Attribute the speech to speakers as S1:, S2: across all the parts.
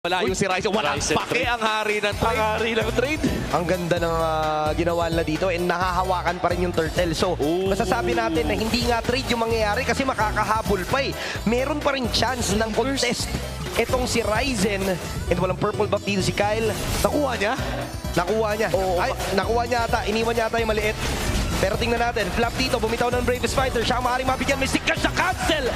S1: Wala yung si Ryzen. Walang pake ang hari ng trade.
S2: Ang hari ng trade.
S3: Ang ganda ng ginawa nila dito and nahahawakan pa rin yung turtle. So, masasabi natin na hindi nga trade yung mangyayari kasi makakahabol pa eh. Meron pa rin chance ng contest. Itong si Ryzen and walang purple buff dito si Kyle.
S1: Nakuha niya?
S3: Nakuha niya. Ay, nakuha niya ata. Iniwan niya ata yung maliit. Pero tingnan natin, flap dito, bumitaw ng Bravest Fighter. Siya ang maaaring mabigyan. Mystic Cash na cancel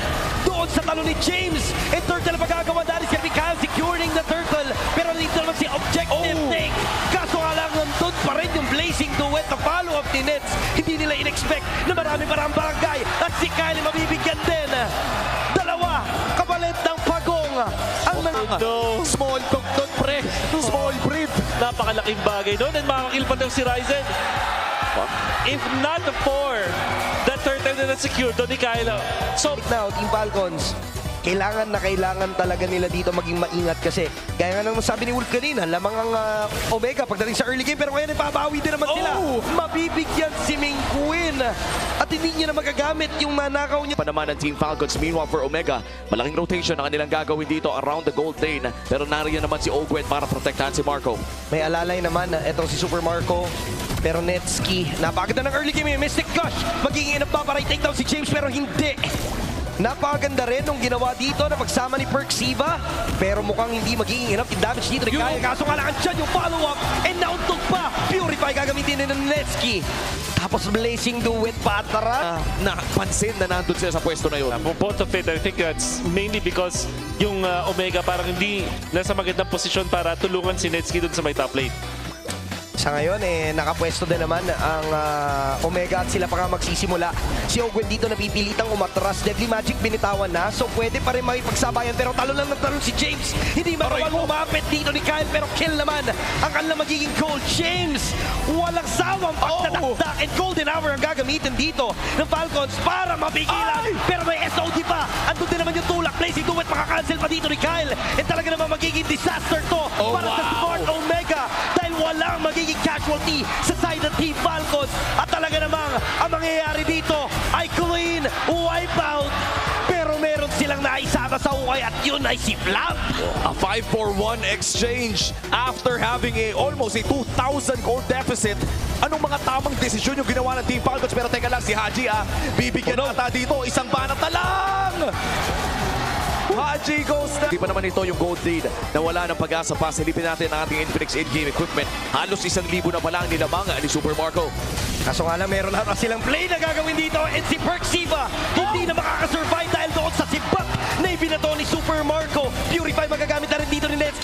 S3: doon sa talo ni James. And turtle magagawa dahil si Kyle securing the turtle. Pero dito naman si Objective Take. Kaso nga lang nandun pa rin yung Blazing Duet na follow-up ni Nets. Hindi nila in-expect na marami barangay. At si Kyle mabibigyan din. Dalawa, kapalit ng pagong. Ang
S2: No.
S1: Small tugtog pre. Small breed.
S2: Napakalaking bagay doon and makakil pa daw si Ryzen. If not for the turtle na na-secure doon ni Kyla. So,
S3: now, Team Falcons, kailangan talaga nila dito maging maingat kasi gaya nga naman sabi ni Wolf kanina, lamang ang Omega pagdating sa early game pero ngayon ipabawi din naman sila. Mabibigyan si Ming Queen at hindi niya na magagamit yung manakaw niya.
S1: Pa naman ng Team Falcons. Meanwhile for Omega, malaking rotation ang kanilang gagawin dito around the gold lane. Pero nariyan naman si Ogwen para protektahan si Marco.
S3: May alalay naman itong si Super Marco. Pero Netski, napakaganda ng early game. Mystic Gush, magiging enough ba para i-take down si James pero hindi. Napakaganda rin nung ginawa dito na pagsama ni Perxiva. Pero mukhang hindi magiging enough yung damage dito ni Kyle. Kaso nga lang dyan yung follow-up. And nauntog pa. Purify gagamitin din ng Netski. Tapos Blazing Duet patara.
S1: Napansin na nandun sila sa pwesto na yun.
S2: both of it, I think that's mainly because yung Omega parang hindi nasa magandang posisyon para tulungan si Netsky dun sa may top lane.
S3: Sa ngayon, nakapwesto din naman ang Omega at sila pa nga magsisimula. Si Ogwen dito napipilitang umatras. Deadly Magic binitawan na. So pwede pa rin makipagsabayan. Pero talo lang ng talo si James. Hindi makawal umapit dito ni Kyle. Pero kill naman ang kanilang magiging goal. James, walang sawang pagtatakda. And golden hour ang gagamitin dito ng Falcons para mapigilan. Pero may SOD pa. Andun din naman yung tulak. Blazing Duet makakancel pa dito ni Kyle. And talaga naman magiging disaster to para sa Smart Omega. Dahil walang magiging casualty sa side ng Team Falcons. At talaga namang ang mangyayari dito ay clean wipeout. Pero meron silang naisama sa ukay at yun ay si Flap.
S1: A 5-4-1 exchange after having almost a 2,000 gold deficit. Anong mga tamang desisyon yung ginawa ng Team Falcons? Pero teka lang, si Haji bibigyan ata dito. Isang banat na lang! Haji goes na. Di pa naman ito yung gold lead na wala ng pag-asa pa. Silipin natin ang ating Infinix in-game equipment. Halos 1,000 na pa lang nilamang ni Super Marco.
S3: Kaso nga lang meron na silang play na gagawin dito. And si Perxiva hindi na makakasurvive dahil doon sa sibak na ibinato ni Super Marco. Purify magagamit